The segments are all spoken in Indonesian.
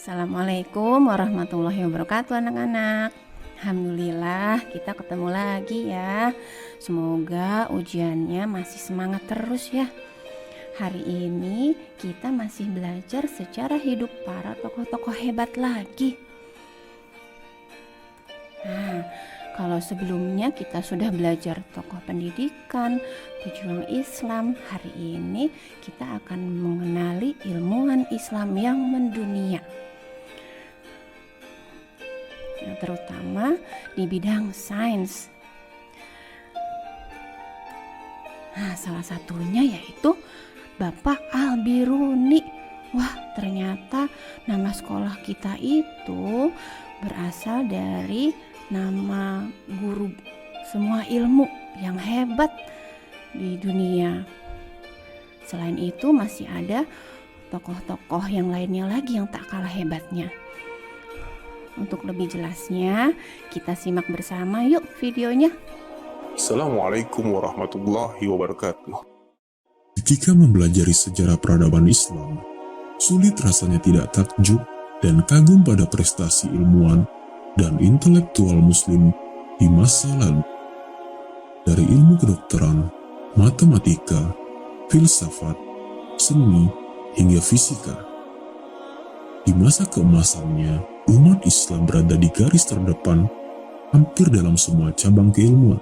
Assalamualaikum warahmatullahi wabarakatuh anak-anak. Alhamdulillah kita ketemu lagi ya. Semoga ujiannya masih semangat terus ya. Hari ini kita masih belajar sejarah hidup para tokoh-tokoh hebat lagi. Nah, kalau sebelumnya kita sudah belajar tokoh pendidikan, pejuang Islam, hari ini kita akan mengenali ilmuwan Islam yang mendunia. Terutama di bidang sains. Nah, salah satunya yaitu Bapak Al-Biruni. Wah, ternyata nama sekolah kita itu berasal dari nama guru semua ilmu yang hebat di dunia. Selain itu masih ada tokoh-tokoh yang lainnya lagi yang tak kalah hebatnya. Untuk lebih jelasnya, kita simak bersama yuk videonya. Assalamualaikum warahmatullahi wabarakatuh. Ketika mempelajari sejarah peradaban Islam, sulit rasanya tidak takjub dan kagum pada prestasi ilmuwan dan intelektual muslim di masa lalu. Dari ilmu kedokteran, matematika, filsafat, seni, hingga fisika. Di masa keemasannya, umat Islam berada di garis terdepan hampir dalam semua cabang keilmuan.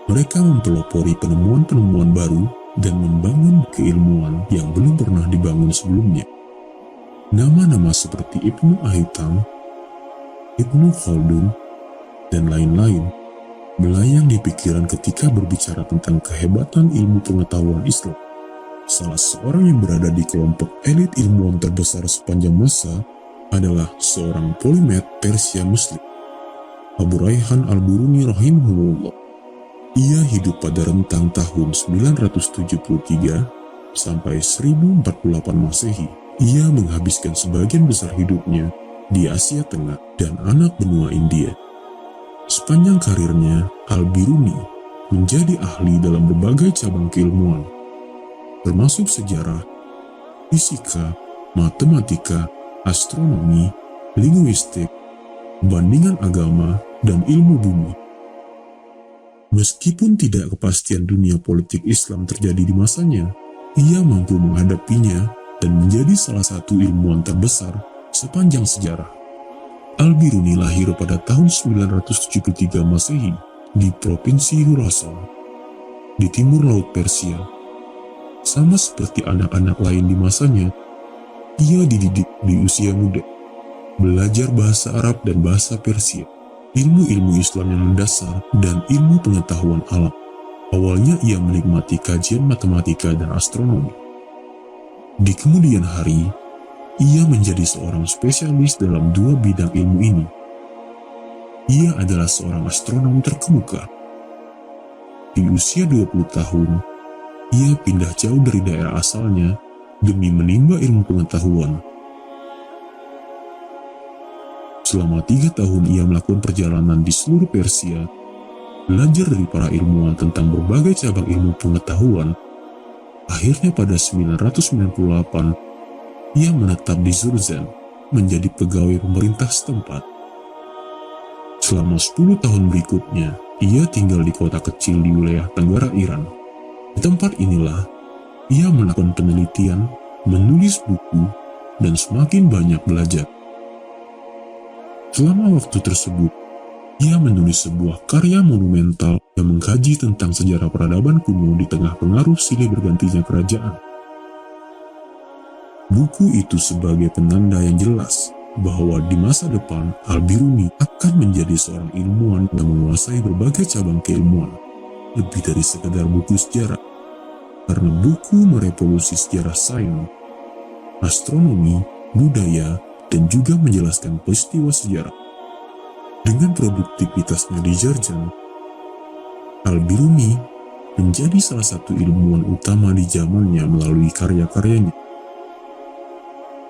Mereka mempelopori penemuan-penemuan baru dan membangun keilmuan yang belum pernah dibangun sebelumnya. Nama-nama seperti Ibnu Haytham, Ibnu Khaldun, dan lain-lain melayang di pikiran ketika berbicara tentang kehebatan ilmu pengetahuan Islam. Salah seorang yang berada di kelompok elit ilmuwan terbesar sepanjang masa adalah seorang polimet Persia Muslim, Abu Rayhan Al-Biruni rahimahullah. Ia hidup pada rentang tahun 973 sampai 1048 Masehi. Ia menghabiskan sebagian besar hidupnya di Asia Tengah dan anak benua India. Sepanjang karirnya, Al-Biruni menjadi ahli dalam berbagai cabang keilmuan, termasuk sejarah, fisika, matematika, astronomi, linguistik, bandingan agama, dan ilmu bumi. Meskipun tidak kepastian dunia politik Islam terjadi di masanya, ia mampu menghadapinya dan menjadi salah satu ilmuwan terbesar sepanjang sejarah. Al-Biruni lahir pada tahun 973 Masehi di Provinsi Khurasan, di timur Laut Persia. Sama seperti anak-anak lain di masanya, ia dididik di usia muda, belajar bahasa Arab dan bahasa Persia, ilmu-ilmu Islam yang mendasar, dan ilmu pengetahuan alam. Awalnya ia menikmati kajian matematika dan astronomi. Di kemudian hari, ia menjadi seorang spesialis dalam dua bidang ilmu ini. Ia adalah seorang astronom terkemuka. Di usia 20 tahun, ia pindah jauh dari daerah asalnya demi menimba ilmu pengetahuan. Selama 3 tahun ia melakukan perjalanan di seluruh Persia, belajar dari para ilmuwan tentang berbagai cabang ilmu pengetahuan. Akhirnya pada 998, ia menetap di Zurzan menjadi pegawai pemerintah setempat. Selama 10 tahun berikutnya, ia tinggal di kota kecil di wilayah tenggara Iran. Di tempat inilah, ia melakukan penelitian, menulis buku, dan semakin banyak belajar. Selama waktu tersebut, ia menulis sebuah karya monumental yang mengkaji tentang sejarah peradaban kuno di tengah pengaruh silih bergantinya kerajaan. Buku itu sebagai penanda yang jelas bahwa di masa depan Al-Biruni akan menjadi seorang ilmuwan yang menguasai berbagai cabang keilmuan, lebih dari sekedar buku sejarah, karena buku merevolusi sejarah sains, astronomi, budaya, dan juga menjelaskan peristiwa sejarah. Dengan produktivitasnya di Zarjan, Al-Biruni menjadi salah satu ilmuwan utama di zamannya melalui karya-karyanya.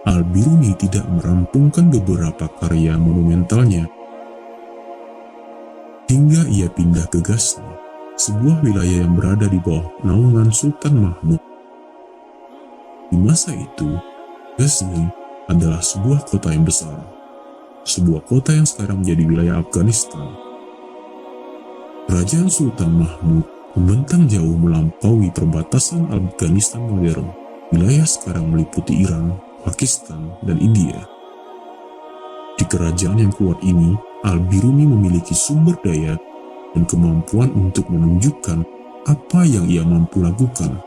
Al-Biruni tidak merampungkan beberapa karya monumentalnya, hingga ia pindah ke Ghazni, sebuah wilayah yang berada di bawah naungan Sultan Mahmud. Di masa itu, Ghazni adalah sebuah kota yang besar, sebuah kota yang sekarang menjadi wilayah Afghanistan. Kerajaan Sultan Mahmud membentang jauh melampaui perbatasan Afghanistan modern. Wilayah sekarang meliputi Iran, Pakistan, dan India. Di kerajaan yang kuat ini, Al-Biruni memiliki sumber daya dan kemampuan untuk menunjukkan apa yang ia mampu lakukan.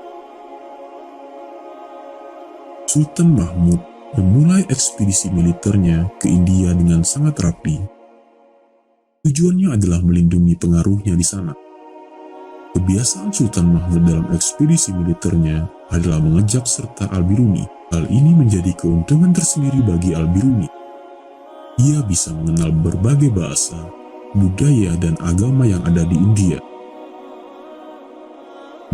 Sultan Mahmud memulai ekspedisi militernya ke India dengan sangat rapi. Tujuannya adalah melindungi pengaruhnya di sana. Kebiasaan Sultan Mahmud dalam ekspedisi militernya adalah mengejak serta Al-Biruni. Hal ini menjadi keuntungan tersendiri bagi Al-Biruni. Ia bisa mengenal berbagai bahasa, budaya, dan agama yang ada di India.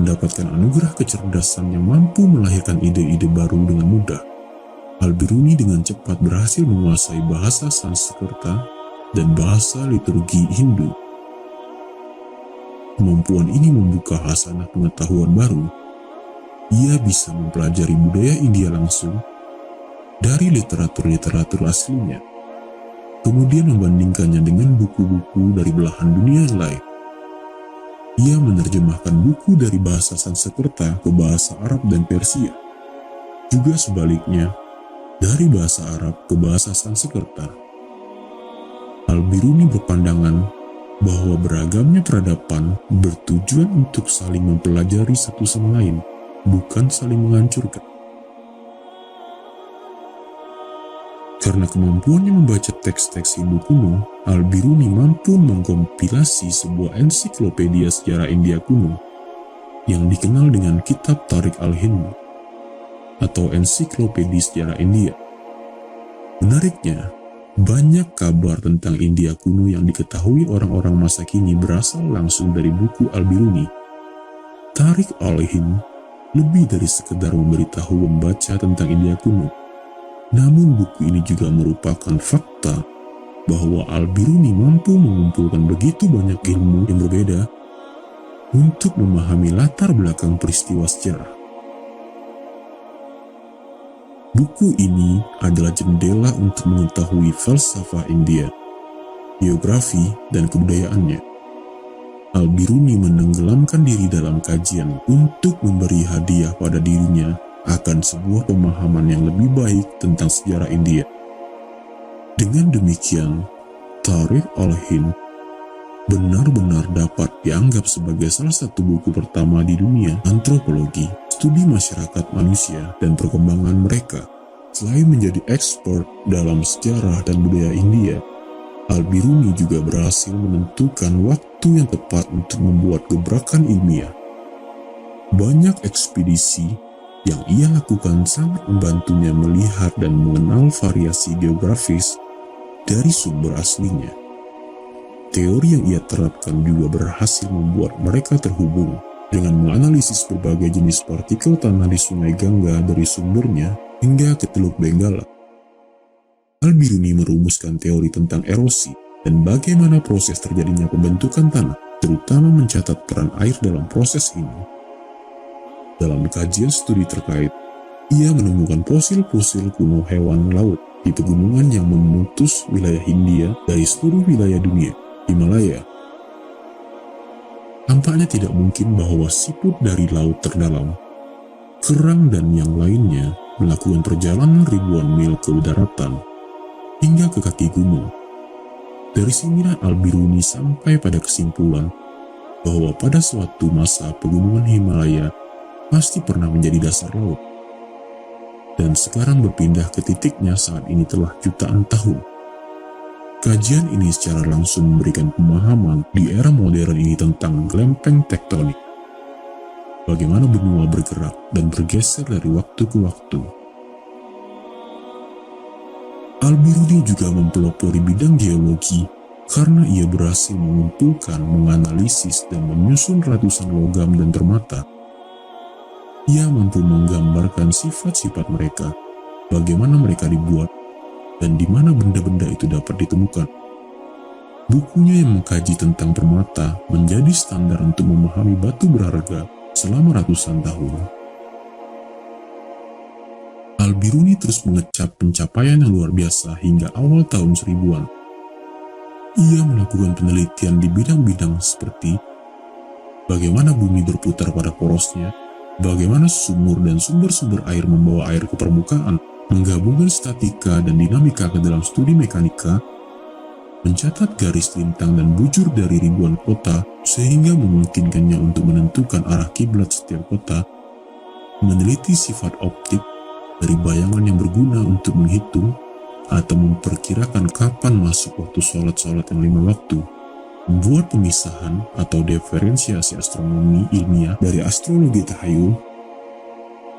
Mendapatkan anugerah kecerdasan yang mampu melahirkan ide-ide baru dengan mudah. Al-Biruni dengan cepat berhasil menguasai bahasa Sanskerta dan bahasa liturgi Hindu. Kemampuan ini membuka hasanah pengetahuan baru. Ia bisa mempelajari budaya India langsung dari literatur-literatur aslinya, kemudian membandingkannya dengan buku-buku dari belahan dunia yang lain. Ia menerjemahkan buku dari bahasa Sanskerta ke bahasa Arab dan Persia, juga sebaliknya dari bahasa Arab ke bahasa Sanskerta. Al-Biruni berpandangan bahwa beragamnya peradaban bertujuan untuk saling mempelajari satu sama lain, bukan saling menghancurkan. Karena kemampuannya membaca teks-teks Hindu kuno, Al-Biruni mampu mengkompilasi sebuah ensiklopedia sejarah India kuno yang dikenal dengan Kitab Tarikh al-Hind atau Ensiklopedia Sejarah India. Menariknya, banyak kabar tentang India kuno yang diketahui orang-orang masa kini berasal langsung dari buku Al-Biruni. Tarikh al-Hind lebih dari sekedar memberitahu membaca tentang India kuno. Namun buku ini juga merupakan fakta bahwa Al-Biruni mampu mengumpulkan begitu banyak ilmu yang berbeda untuk memahami latar belakang peristiwa sejarah. Buku ini adalah jendela untuk mengetahui falsafah India, geografi, dan kebudayaannya. Al-Biruni menenggelamkan diri dalam kajian untuk memberi hadiah pada dirinya akan sebuah pemahaman yang lebih baik tentang sejarah India. Dengan demikian, Tarikh al-Hind benar-benar dapat dianggap sebagai salah satu buku pertama di dunia antropologi, studi masyarakat manusia, dan perkembangan mereka. Selain menjadi expert dalam sejarah dan budaya India, Al-Biruni juga berhasil menentukan waktu yang tepat untuk membuat gebrakan ilmiah. Banyak ekspedisi yang ia lakukan sangat membantunya melihat dan mengenal variasi geografis dari sumber aslinya. Teori yang ia terapkan juga berhasil membuat mereka terhubung dengan menganalisis berbagai jenis partikel tanah di Sungai Gangga dari sumbernya hingga ke Teluk Benggala. Al-Biruni merumuskan teori tentang erosi dan bagaimana proses terjadinya pembentukan tanah, terutama mencatat peran air dalam proses ini. Dalam kajian studi terkait, ia menemukan fosil-fosil kuno hewan laut di pegunungan yang memutus wilayah Hindia dari seluruh wilayah dunia, Himalaya. Tampaknya tidak mungkin bahwa siput dari laut terdalam, kerang, dan yang lainnya melakukan perjalanan ribuan mil ke daratan hingga ke kaki gunung. Dari sinilah Al-Biruni sampai pada kesimpulan bahwa pada suatu masa pegunungan Himalaya pasti pernah menjadi dasar laut, dan sekarang berpindah ke titiknya saat ini telah jutaan tahun. Kajian ini secara langsung memberikan pemahaman di era modern ini tentang lempeng tektonik, bagaimana benua bergerak dan bergeser dari waktu ke waktu. Al-Biruni juga mempelopori bidang geologi karena ia berhasil mengumpulkan, menganalisis, dan menyusun ratusan logam dan permata. Ia mampu menggambarkan sifat-sifat mereka, bagaimana mereka dibuat, dan di mana benda-benda itu dapat ditemukan. Bukunya yang mengkaji tentang permata menjadi standar untuk memahami batu berharga selama ratusan tahun. Al-Biruni terus mengecap pencapaian yang luar biasa hingga awal tahun 1000-an. Ia melakukan penelitian di bidang-bidang seperti bagaimana bumi berputar pada porosnya, bagaimana sumur dan sumber-sumber air membawa air ke permukaan, menggabungkan statika dan dinamika ke dalam studi mekanika, mencatat garis lintang dan bujur dari ribuan kota sehingga memungkinkannya untuk menentukan arah kiblat setiap kota, meneliti sifat optik dari bayangan yang berguna untuk menghitung atau memperkirakan kapan masuk waktu sholat-sholat yang 5 waktu, membuat pemisahan atau diferensiasi astronomi ilmiah dari astrologi tahayul.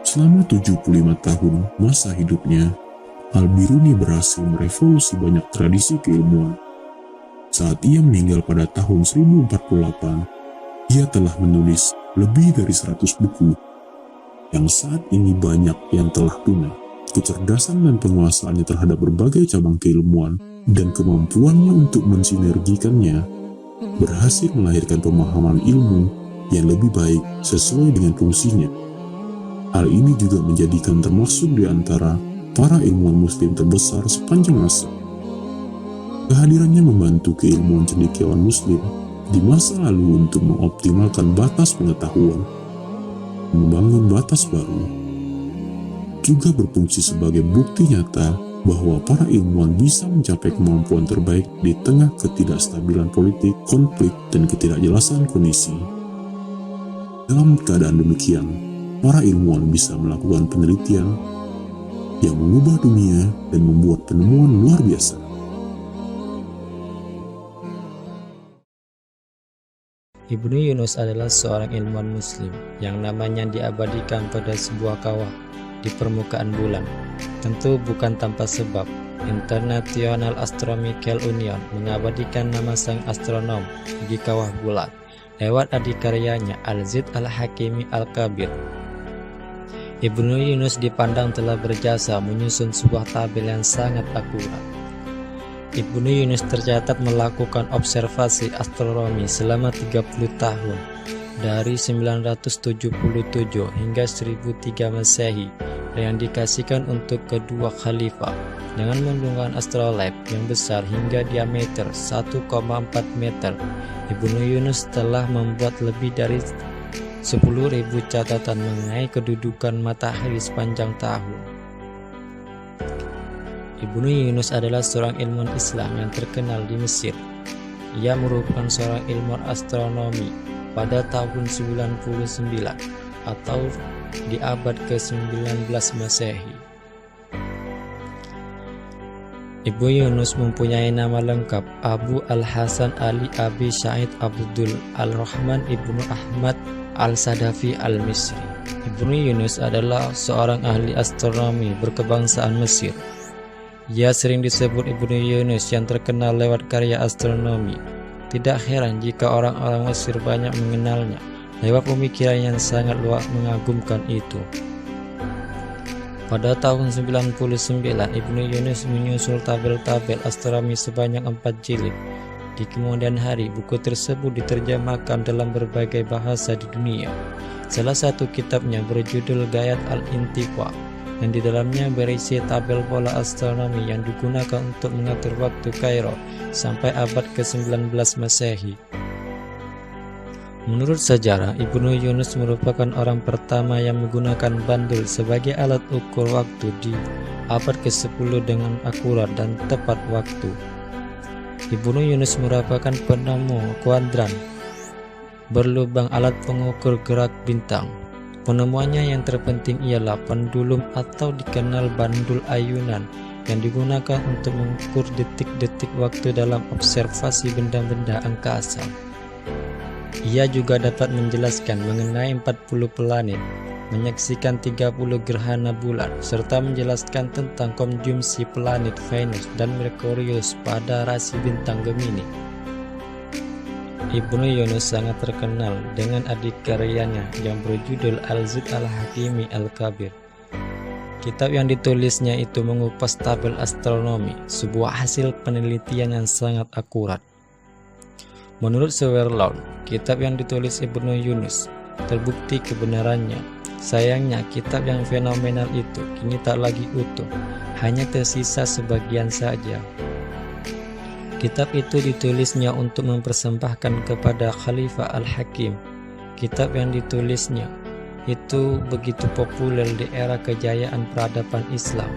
Selama 75 tahun masa hidupnya, Al-Biruni berhasil merevolusi banyak tradisi keilmuan. Saat ia meninggal pada tahun 1048, ia telah menulis lebih dari 100 buku, yang saat ini banyak yang telah punah. Kecerdasan dan penguasaannya terhadap berbagai cabang keilmuan dan kemampuannya untuk mensinergikannya berhasil melahirkan pemahaman ilmu yang lebih baik sesuai dengan fungsinya. Hal ini juga menjadikan termasuk di antara para ilmuwan muslim terbesar sepanjang masa. Kehadirannya membantu keilmuan cendekiawan muslim di masa lalu untuk mengoptimalkan batas pengetahuan, membangun batas baru, juga berfungsi sebagai bukti nyata bahwa para ilmuwan bisa mencapai kemampuan terbaik di tengah ketidakstabilan politik, konflik, dan ketidakjelasan kondisi. Dalam keadaan demikian, para ilmuwan bisa melakukan penelitian yang mengubah dunia dan membuat penemuan luar biasa. Ibnu Yunus adalah seorang ilmuwan muslim yang namanya diabadikan pada sebuah kawah di permukaan bulan. Tentu bukan tanpa sebab. International Astronomical Union mengabadikan nama sang astronom di kawah bulan lewat adikaryanya Al-Zid Al-Hakimi Al-Kabir. Ibnu Yunus dipandang telah berjasa menyusun sebuah tabel yang sangat akurat. Ibnu Yunus tercatat melakukan observasi astronomi selama 30 tahun dari 977 hingga 1003 Masehi yang dikasihkan untuk kedua khalifah dengan menggunakan astrolabe yang besar hingga diameter 1,4 meter. Ibnu Yunus telah membuat lebih dari 10.000 catatan mengenai kedudukan matahari sepanjang tahun. Ibnu Yunus adalah seorang ilmuwan Islam yang terkenal di Mesir. Ia merupakan seorang ilmuwan astronomi pada tahun 99 atau di abad ke-19 Masehi. Ibnu Yunus mempunyai nama lengkap Abu Al-Hasan Ali Abi Sa'id Abdul Al-Rahman Ibnu Ahmad Al-Sadafi Al-Misri. Ibnu Yunus adalah seorang ahli astronomi berkebangsaan Mesir. Ia sering disebut Ibnu Yunus yang terkenal lewat karya astronomi. Tidak heran jika orang-orang Mesir banyak mengenalnya lewat pemikiran yang sangat luar mengagumkan itu. Pada tahun 99, Ibnu Yunus menyusul tabel-tabel astronomi sebanyak 4 jilid. Di kemudian hari, buku tersebut diterjemahkan dalam berbagai bahasa di dunia. Salah satu kitabnya berjudul Gayat Al-Intiqa, yang di dalamnya berisi tabel pola astronomi yang digunakan untuk mengatur waktu Kairo sampai abad ke-19 Masehi. Menurut sejarah, Ibnu Yunus merupakan orang pertama yang menggunakan bandul sebagai alat ukur waktu di abad ke-10 dengan akurat dan tepat waktu. Ibnu Yunus merupakan penemu kuadran berlubang alat pengukur gerak bintang. Penemuannya yang terpenting ialah pendulum atau dikenal bandul ayunan yang digunakan untuk mengukur detik-detik waktu dalam observasi benda-benda angkasa. Ia juga dapat menjelaskan mengenai 40 planet, menyaksikan 30 gerhana bulan, serta menjelaskan tentang konjungsi planet Venus dan Merkurius pada rasi bintang Gemini. Ibnu Yunus sangat terkenal dengan adikaryanya yang berjudul Al-Zid Al-Hakimi Al-Kabir. Kitab yang ditulisnya itu mengupas tabel astronomi, sebuah hasil penelitian yang sangat akurat. Menurut Sverlund, kitab yang ditulis Ibnu Yunus terbukti kebenarannya. Sayangnya kitab yang fenomenal itu kini tak lagi utuh, hanya tersisa sebagian saja. Kitab itu ditulisnya untuk mempersembahkan kepada Khalifah Al-Hakim. Kitab yang ditulisnya itu begitu populer di era kejayaan peradaban Islam.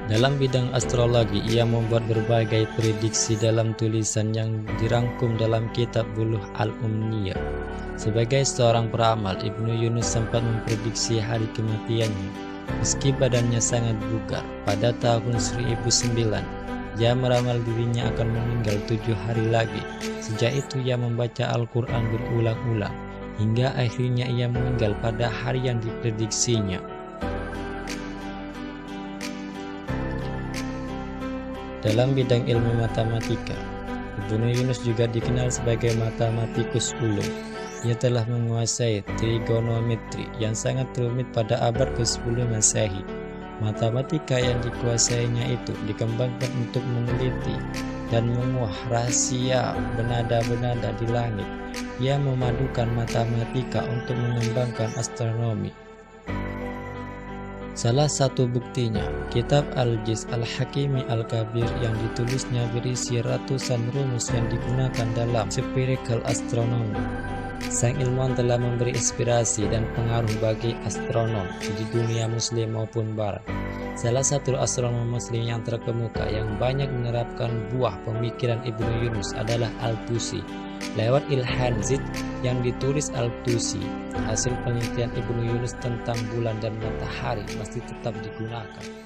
Dalam bidang astrologi, ia membuat berbagai prediksi dalam tulisan yang dirangkum dalam kitab Buluh Al-Umniyah. Sebagai seorang peramal, Ibnu Yunus sempat memprediksi hari kematiannya. Meski badannya sangat bugar, pada tahun 1009, ia meramal dirinya akan meninggal 7 hari lagi. Sejak itu ia membaca Al-Quran berulang-ulang, hingga akhirnya ia meninggal pada hari yang diprediksinya. Dalam bidang ilmu matematika, Ibnu Yunus juga dikenal sebagai matematikus ulung. Ia telah menguasai trigonometri yang sangat rumit pada abad ke-10 Masehi. Matematika yang dikuasainya itu dikembangkan untuk meneliti dan menguak rahasia benada-benada di langit. Ia memadukan matematika untuk mengembangkan astronomi. Salah satu buktinya, kitab Al-Jiz Al-Hakimi Al-Kabir yang ditulisnya berisi ratusan rumus yang digunakan dalam spherical astronomy. Sang ilmuwan telah memberi inspirasi dan pengaruh bagi astronom di dunia muslim maupun barat. Salah satu astronom muslim yang terkemuka yang banyak menerapkan buah pemikiran Ibnu Yunus adalah Al-Tusi. Lewat Ilhan Zid yang ditulis Al-Tusi, hasil penelitian Ibnu Yunus tentang bulan dan matahari masih tetap digunakan.